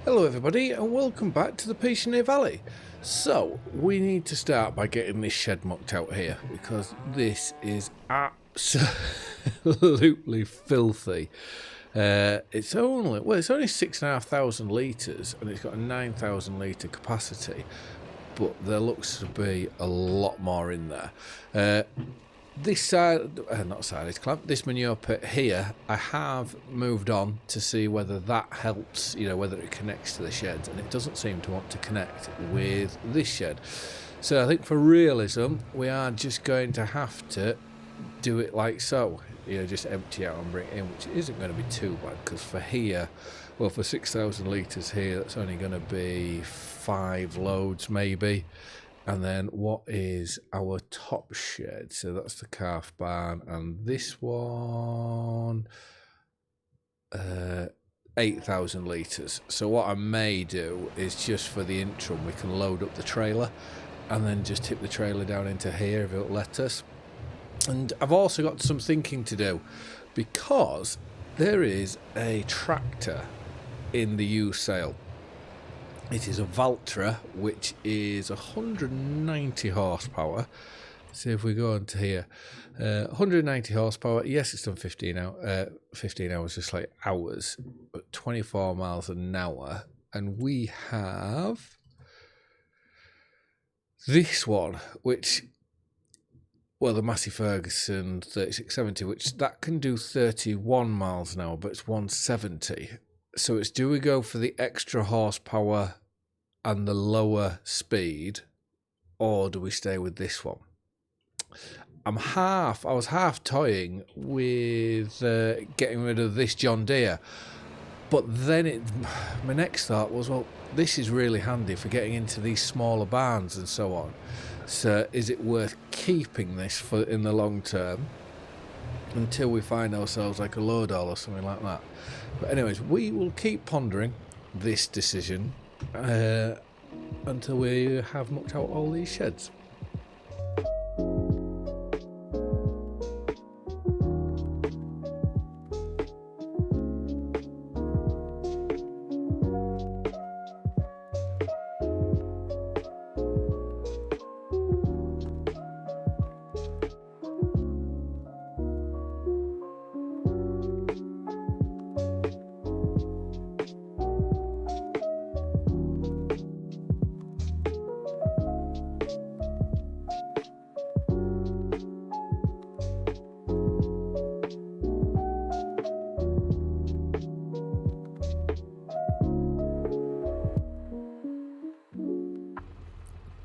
Hello everybody and welcome back to the Pichonnière Valley. So, we need to start by getting this shed mucked out here because this is absolutely filthy. It's only 6,500 litres and it's got a 9,000 litre capacity, but there looks to be a lot more in there. This side, not silage clamp, this manure pit here, I have moved on to see whether that helps, whether it connects to the sheds, and it doesn't seem to want to connect with this shed. So I think for realism, we are just going to have to do it like so, just empty out and bring it in, which isn't going to be too bad, because for here, well, for 6,000 litres here, that's only going to be 5 loads maybe. And then what is our top shed? So that's the calf barn, and this one, 8,000 litres. So what I may do is just for the interim, we can load up the trailer and then just tip the trailer down into here if it'll let us. And I've also got some thinking to do, because there is a tractor in the used sale. It is a Valtra, which is 190 horsepower. See if we go into here. 190 horsepower. Yes, it's done 15 hours, just like hours, but 24 miles an hour. And we have this one, which, well, the Massey Ferguson 3670, which that can do 31 miles an hour, but it's 170. So it's, do we go for the extra horsepower and the lower speed, or do we stay with this one? I was half toying with getting rid of this John Deere, but then my next thought was, well, this is really handy for getting into these smaller barns and so on. So is it worth keeping this for in the long term until we find ourselves like a load all or something like that? But anyways, we will keep pondering this decision until we have mucked out all these sheds.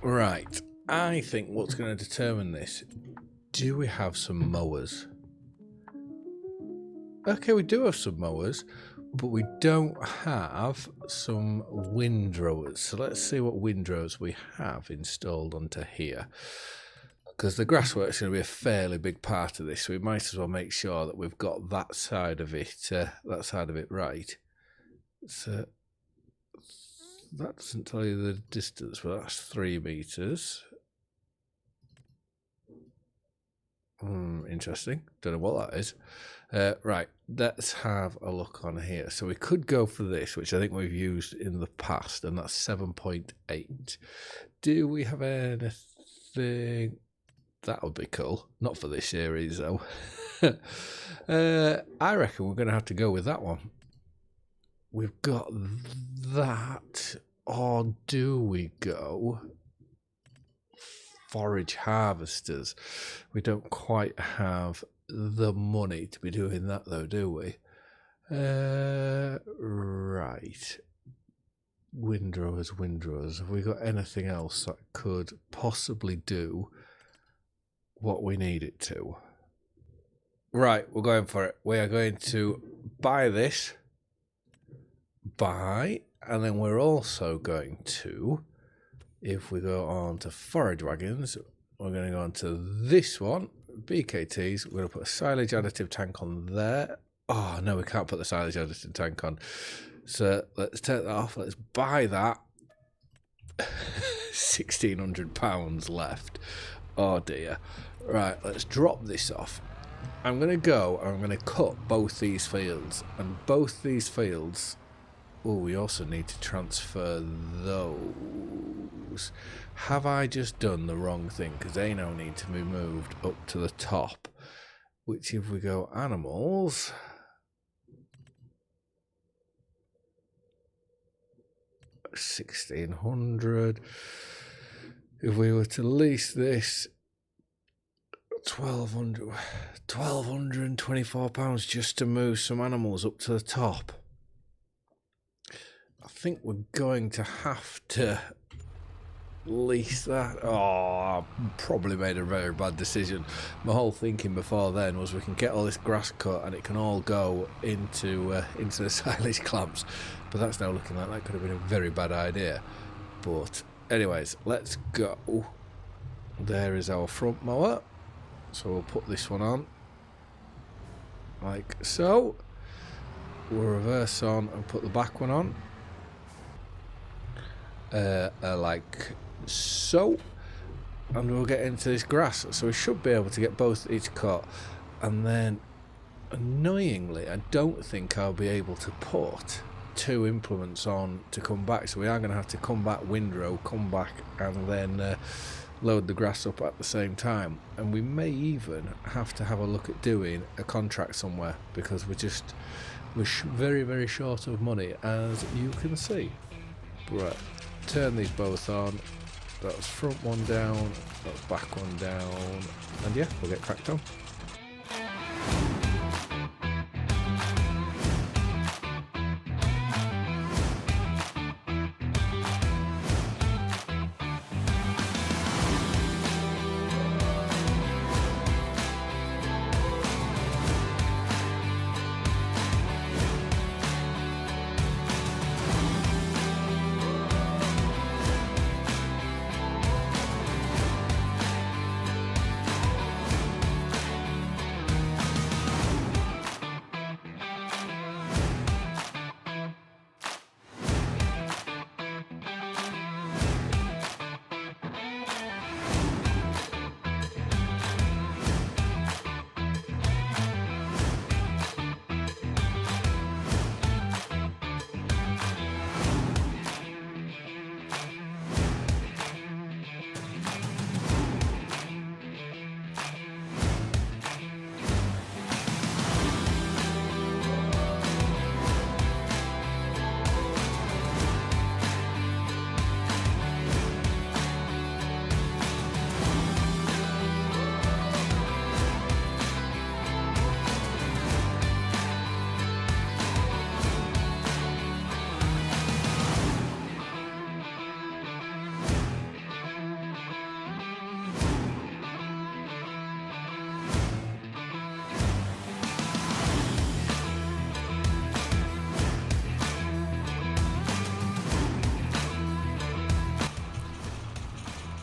Right, I think what's going to determine this, do we have some mowers? Okay, we do have some mowers, but we don't have some windrowers. So let's see what windrows we have installed onto here. Because the grasswork is going to be a fairly big part of this, so we might as well make sure that we've got that side of it right. So that doesn't tell you the distance, but that's 3 meters. Interesting. Don't know what that is. Right, let's have a look on here. So we could go for this, which I think we've used in the past, and that's 7.8. Do we have anything? That would be cool. Not for this series, though. I reckon we're going to have to go with that one. We've got that, or do we go forage harvesters? We don't quite have the money to be doing that, though, do we? Right. Windrowers. Have we got anything else that could possibly do what we need it to? Right, we're going for it. We are going to buy this. And then we're also going to, if we go on to forage wagons, we're going to go on to this one, BKTs. We're going to put a silage additive tank on there. Oh no, we can't put the silage additive tank on, so let's take that off. Let's buy that. £1,600 left. Oh dear. Right, let's drop this off. I'm going to go and I'm going to cut both these fields, and both these fields Oh, we also need to transfer those. Have I just done the wrong thing? Because they now need to be moved up to the top. Which, if we go animals, 1,600. If we were to lease this, £1,224 just to move some animals up to the top. I think we're going to have to lease that. Oh, I probably made a very bad decision. My whole thinking before then was we can get all this grass cut and it can all go into the silage clamps. But that's now looking like that could have been a very bad idea. But anyways, let's go. There is our front mower. So we'll put this one on like so. We'll reverse on and put the back one on. Like so, and we'll get into this grass, so we should be able to get both each cut. And then annoyingly, I don't think I'll be able to put two implements on to come back, so we are going to have to come back, windrow, come back, and then load the grass up at the same time. And we may even have to have a look at doing a contract somewhere, because we're very, very short of money, as you can see. Right, turn these both on. That's front one down, that's back one down, and yeah, we'll get cracked on.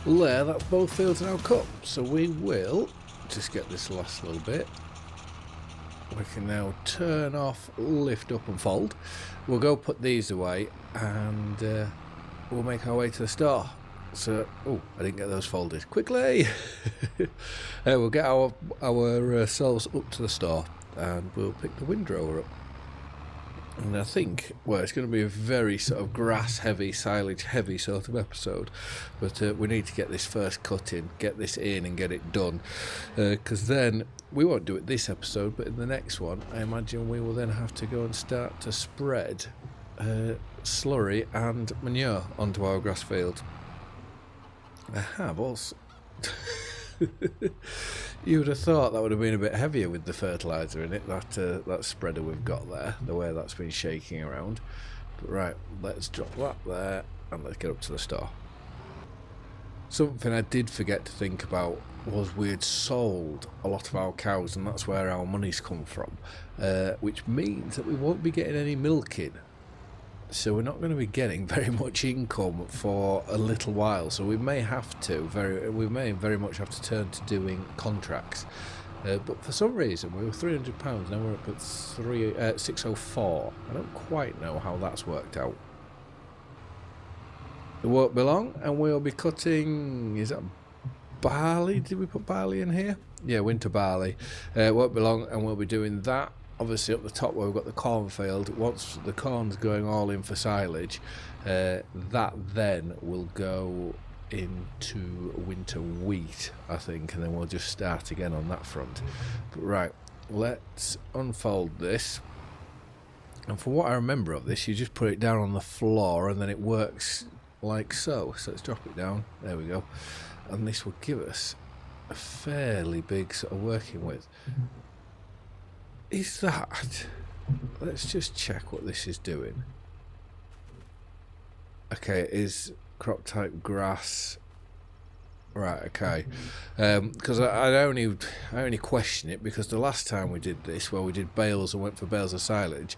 Well, there, that's both fields now cut, so we will just get this last little bit. We can now turn off, lift up and fold. We'll go put these away, and we'll make our way to the store. So, oh, I didn't get those folded. Quickly! We'll get ourselves up to the store, and we'll pick the windrower up. And I think, well, it's going to be a very sort of grass-heavy, silage-heavy sort of episode. But we need to get this first cut in, get this in and get it done. Because then, we won't do it this episode, but in the next one, I imagine we will then have to go and start to spread slurry and manure onto our grass field. I have also... You would have thought that would have been a bit heavier with the fertiliser in it, that spreader we've got there, the way that's been shaking around. But right, let's drop that there, and let's get up to the store. Something I did forget to think about was we had sold a lot of our cows, and that's where our money's come from, which means that we won't be getting any milking. So we're not going to be getting very much income for a little while. So we may very much have to turn to doing contracts. But for some reason we were £300. Now we're up at 604. I don't quite know how that's worked out. It won't be long, and we'll be cutting. Is that barley? Did we put barley in here? Yeah, winter barley. It won't be long, and we'll be doing that. obviously up the top where we've got the cornfield, once the corn's going all in for silage, that then will go into winter wheat, I think, and then we'll just start again on that front. But right, let's unfold this. And from what I remember of this, you just put it down on the floor and then it works like so. So let's drop it down. There we go. And this will give us a fairly big sort of working width. Is that... Let's just check what this is doing. Okay, it is crop type grass. Right, okay. Because I only question it because the last time we did this, where we did bales and went for bales of silage,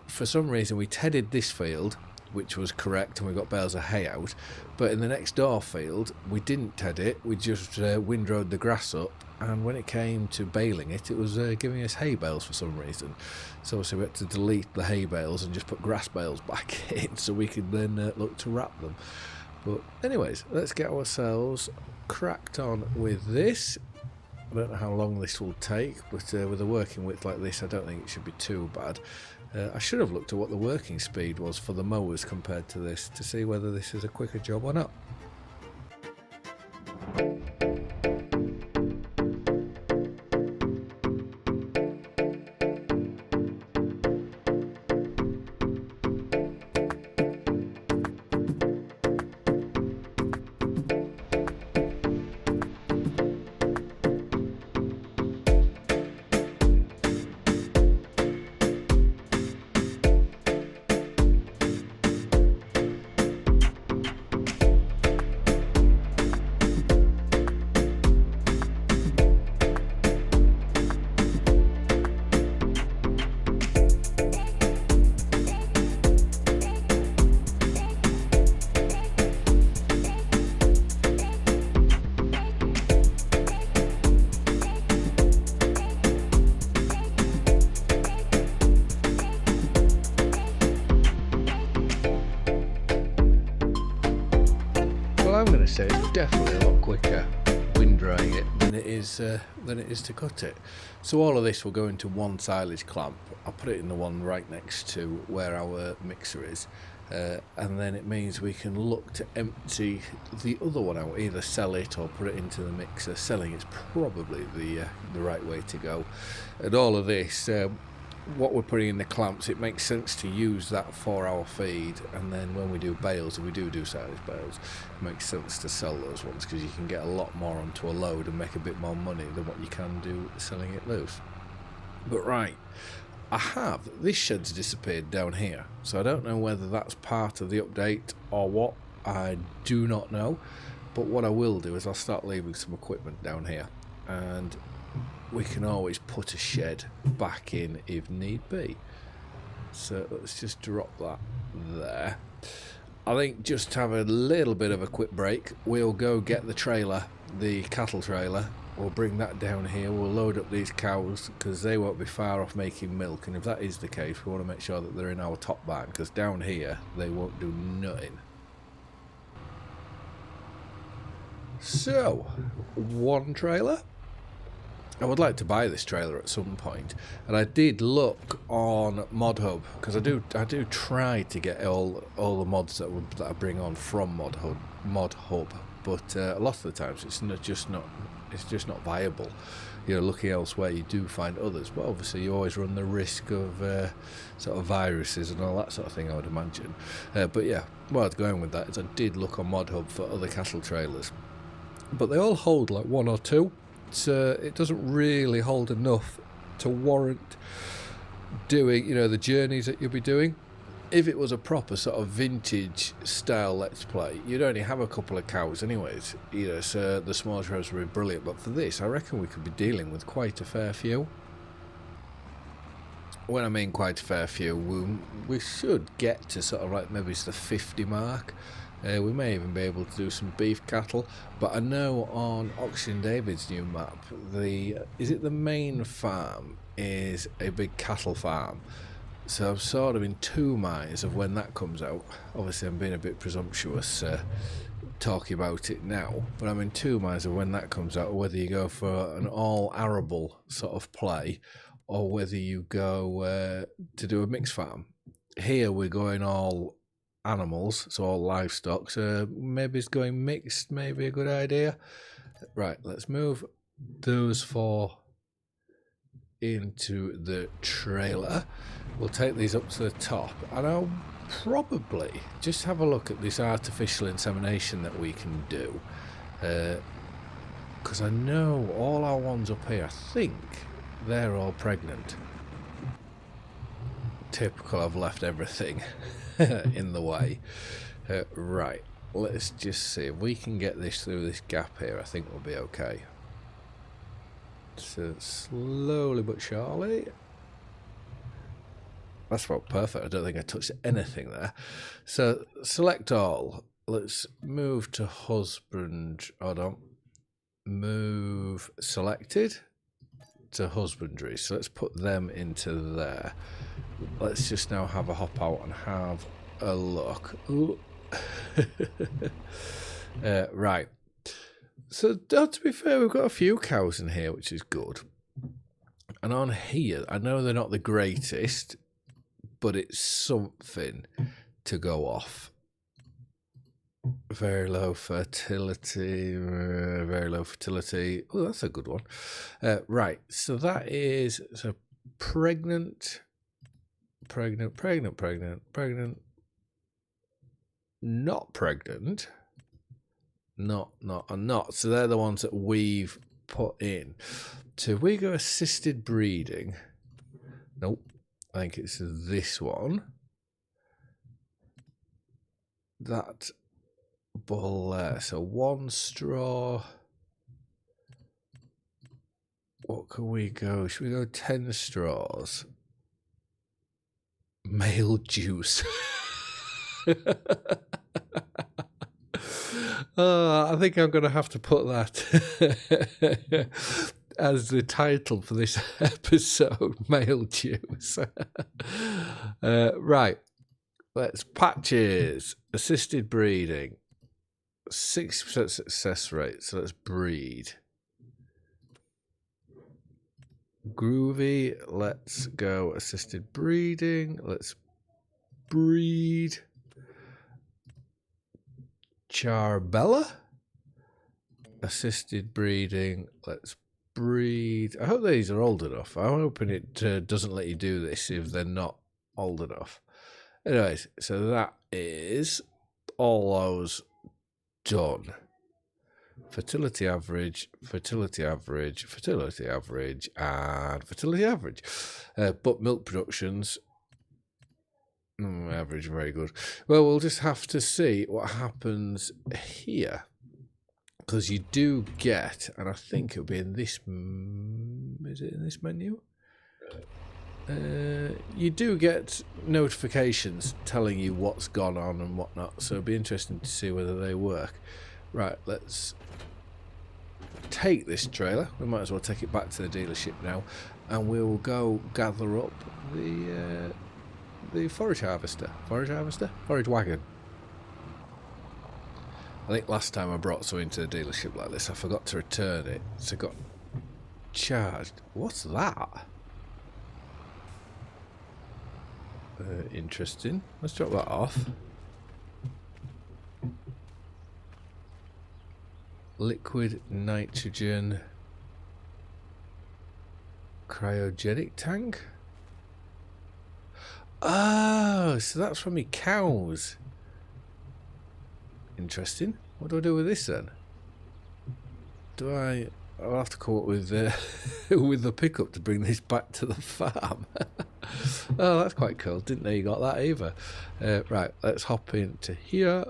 for some reason we tedded this field, which was correct, and we got bales of hay out. But in the next door field, we didn't ted it. We just windrowed the grass up, and when it came to baling it, it was giving us hay bales for some reason. So we had to delete the hay bales and just put grass bales back in, so we could then look to wrap them. But anyways, let's get ourselves cracked on with this. I don't know how long this will take, but with a working width like this, I don't think it should be too bad. I should have looked at what the working speed was for the mowers compared to this to see whether this is a quicker job or not. I'm going to say it's definitely a lot quicker windrowing it than it is to cut it. So all of this will go into one silage clamp. I'll put it in the one right next to where our mixer is, and then it means we can look to empty the other one out, either sell it or put it into the mixer. Selling is probably the right way to go. And all of this, what we're putting in the clamps, it makes sense to use that for our feed, and then when we do bales, if we do silage bales, it makes sense to sell those ones because you can get a lot more onto a load and make a bit more money than what you can do selling it loose. But right, this shed's disappeared down here, so I don't know whether that's part of the update or what. I do not know, but what I will do is I'll start leaving some equipment down here, and we can always put a shed back in if need be. So let's just drop that there. I think just to have a little bit of a quick break, we'll go get the trailer, the cattle trailer. We'll bring that down here. We'll load up these cows because they won't be far off making milk, and if that is the case, we want to make sure that they're in our top barn because down here they won't do nothing. So, one trailer. I would like to buy this trailer at some point, and I did look on ModHub because I do try to get all the mods that I bring on from ModHub, but a lot of the times it's just not viable. You know, looking elsewhere, you do find others, but obviously you always run the risk of sort of viruses and all that sort of thing, I would imagine. But yeah, where I was going with that is I did look on ModHub for other cattle trailers, but they all hold like one or two. It doesn't really hold enough to warrant doing, you know, the journeys that you'll be doing. If it was a proper sort of vintage style Let's Play, you'd only have a couple of cows anyways. You know, so the small trailers would be brilliant. But for this, I reckon we could be dealing with quite a fair few. When I mean quite a fair few, we should get to sort of like maybe it's the 50 mark. We may even be able to do some beef cattle, but I know on Oxygen David's new map, the main farm is a big cattle farm. So I'm sort of in two minds of when that comes out. Obviously I'm being a bit presumptuous talking about it now, but I'm in two minds of when that comes out, or whether you go for an all arable sort of play, or whether you go to do a mixed farm. Here we're going all animals, so all livestock, so maybe it's going mixed, maybe a good idea. Right, let's move those 4 into the trailer. We'll take these up to the top, and I'll probably just have a look at this artificial insemination that we can do, because I know all our ones up here, I think they're all pregnant. Typical, I've left everything in the way. Right, let's just see if we can get this through this gap here. I think we'll be okay. So slowly but surely. That's about perfect. I don't think I touched anything there. So select all. Let's move to husband. Hold on. Move selected to husbandry. So let's put them into there. Let's just now have a hop out and have a look. Right. So to be fair, we've got a few cows in here, which is good. And on here, I know they're not the greatest, but it's something to go off. Very low fertility, very low fertility. Oh, that's a good one. Right, so that is pregnant, not pregnant, not. So they're the ones that we've put in. So we go assisted breeding. Nope, I think it's this one. That bull there. So 1 straw. What can we go? Should we go 10 straws? Male juice. I think I'm going to have to put that as the title for this episode, male juice. Right, let's patches, assisted breeding, 6% success rate, so let's breed. Groovy, let's go assisted breeding, let's breed. Charbella, assisted breeding, let's breed. I hope these are old enough. I'm hoping it doesn't let you do this if they're not old enough. Anyways, so that is all those done. Fertility average, fertility average, fertility average, and fertility average. But milk productions, average, very good. Well, we'll just have to see what happens here. Because you do get, and I think it'll be in this, is it in this menu? You do get notifications telling you what's gone on and whatnot, so it'll be interesting to see whether they work. Right, let's take this trailer. We might as well take it back to the dealership now, and we'll go gather up the forage wagon. I think last time I brought something to the dealership like this, I forgot to return it, so I got charged. What's that? Interesting. Let's drop that off. Liquid nitrogen cryogenic tank. Oh, so that's from me cows. Interesting. What do I do with this then? I'll have to come up with with the pickup to bring this back to the farm. Oh, that's quite cool. Didn't know you got that either. Right, let's hop into here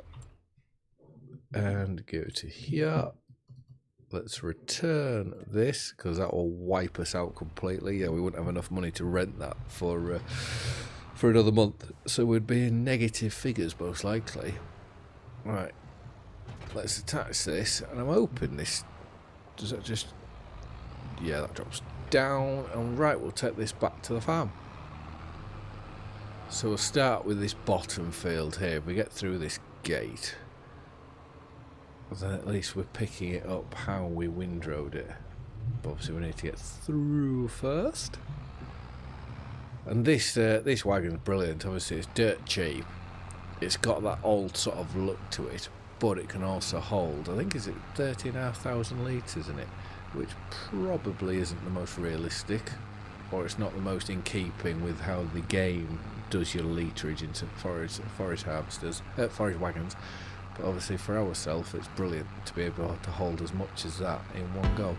and go to here. Let's return this because that will wipe us out completely. Yeah, we wouldn't have enough money to rent that for another month, so we'd be in negative figures most likely. Right, let's attach this, and I'm hoping this, does that just, yeah, that drops down, and right, we'll take this back to the farm. So we'll start with this bottom field here. If we get through this gate, then at least we're picking it up how we windrowed it. But obviously we need to get through first. And this wagon's brilliant. Obviously, it's dirt cheap. It's got that old sort of look to it, but it can also hold, I think, is it 30,500 litres in it, which probably isn't the most realistic, or it's not the most in keeping with how the game does your literage into forage harvesters, forage wagons. But obviously for ourselves, it's brilliant to be able to hold as much as that in one go.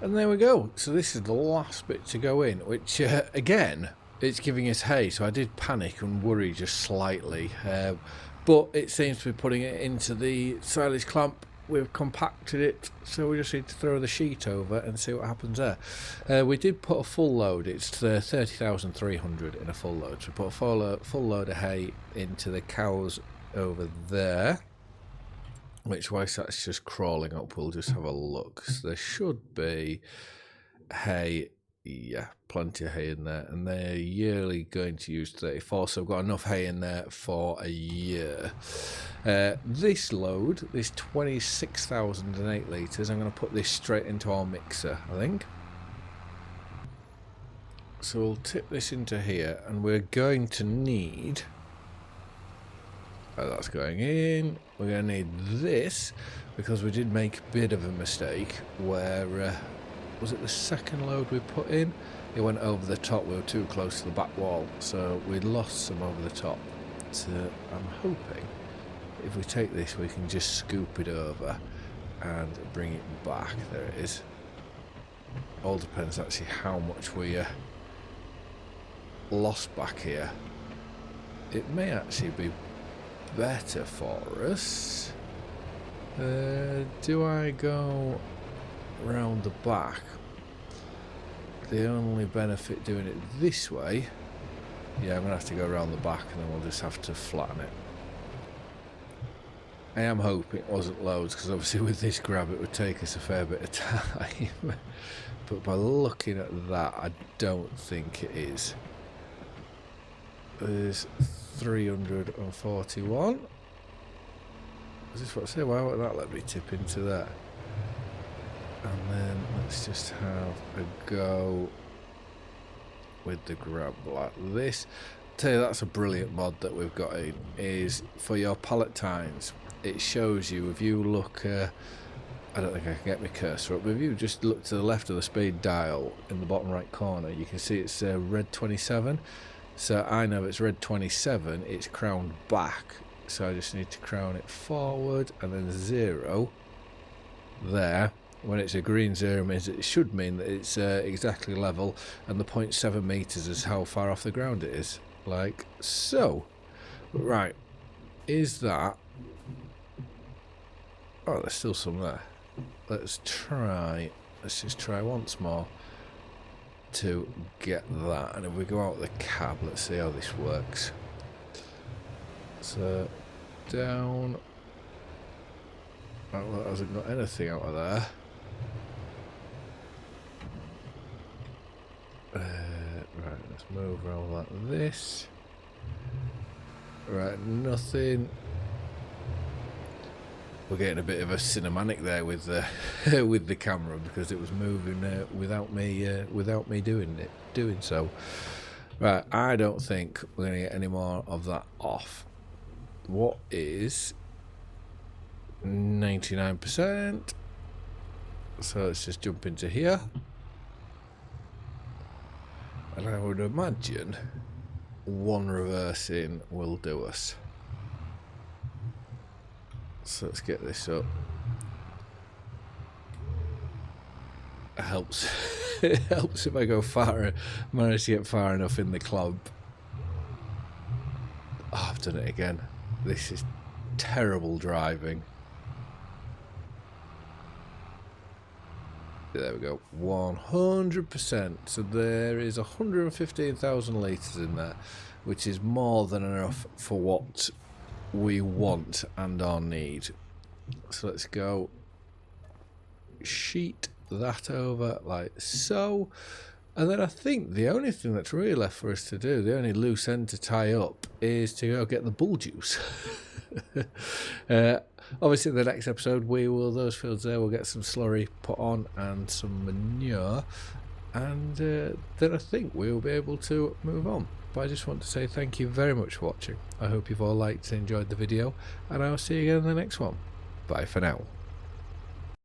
And there we go. So this is the last bit to go in, which again, it's giving us hay. So I did panic and worry just slightly, but it seems to be putting it into the silage clamp. We've compacted it, so we just need to throw the sheet over and see what happens there. We did put a full load. It's 30,300 in a full load. So we put a full load of hay into the cows over there. Which, whilst that's just crawling up, we'll just have a look. So there should be hay, yeah, plenty of hay in there, and they're yearly going to use 34, so I've got enough hay in there for a year. This load, this 26,008 litres, I'm going to put this straight into our mixer, I think. So we'll tip this into here, and we're going to need... Oh, that's going in. We're going to need this because we did make a bit of a mistake where, was it the second load we put in? It went over the top. We were too close to the back wall, so we lost some over the top. So I'm hoping if we take this, we can just scoop it over and bring it back. There it is. All depends actually how much we lost back here. It may actually be better for us. Do I go round the back? The only benefit doing it this way, yeah, I'm gonna have to go around the back and then we'll just have to flatten it. I am hoping it wasn't loads, because obviously with this grab it would take us a fair bit of time. But by looking at that, I don't think it is. There's 341. Is this what I say? Why won't that let me tip into that? And then let's just have a go with the grab like this. Tell you, that's a brilliant mod that we've got in, is for your pallet tines. It shows you, if you look, I don't think I can get my cursor up, but if you just look to the left of the speed dial in the bottom right corner, you can see it's red 27. So I know if it's red 27, it's crowned back. So I just need to crown it forward, and then 0 there. When it's a green 0 means it should mean that it's exactly level, and the 0.7 meters is how far off the ground it is, like so. Right, is that... Oh, there's still some there. Let's just try once more to get that, and if we go out the cab, let's see how this works. So down. Oh, well, it hasn't got anything out of there. Right, let's move around like this. Right, nothing. We're getting a bit of a cinematic there with the with the camera, because it was moving without me doing so. Right, I don't think we're going to get any more of that off. What is 99%? So let's just jump into here, and I would imagine one reversing will do us. So let's get this up. It helps. It helps if I go far, manage to get far enough in the club. Oh, I've done it again. This is terrible driving. There we go. 100%. So there is 115,000 litres in there, which is more than enough for what we want and our need. So let's go sheet that over like so, and then I think the only thing that's really left for us to do, the only loose end to tie up, is to go get the bull juice. Obviously in the next episode those fields there will get some slurry put on and some manure, and then I think we will be able to move on. But I just want to say thank you very much for watching. I hope you've all liked and enjoyed the video, and I'll see you again in the next one. Bye for now.